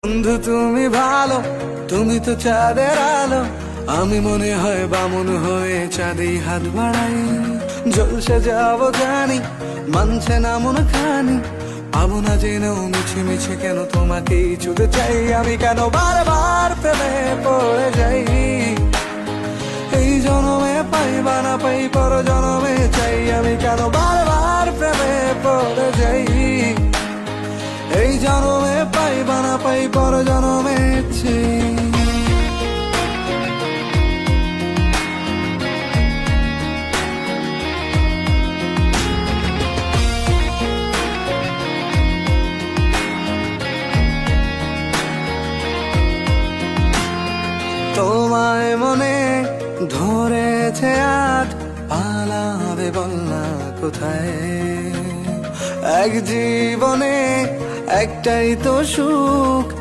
বন্ধু তুমি ভালো, তুমি তো চাঁদের আলো, আমি মনে হয় বামুন হয়ে চাঁদে হাত বাড়াই। জলসে যাবো জানি, মানছে না মন খানি, পাবো না জেনেও মিছে মিছে কেন তোমাকেই ছুতে চাই। আমি কেন বারবার প্রেমে পড়ে যাই, এই জনমে পাই বা না পাই পর জনমে চাই। আমি কেন বারবার প্রেমে পড়ে যাই, এই জনমে পাই বা না পাই পর জনমে চাই। তোমায় মনে ধরেছে আজ, পালাবে বল না কোথায়। এক জীবনে একটাই তো সুখ,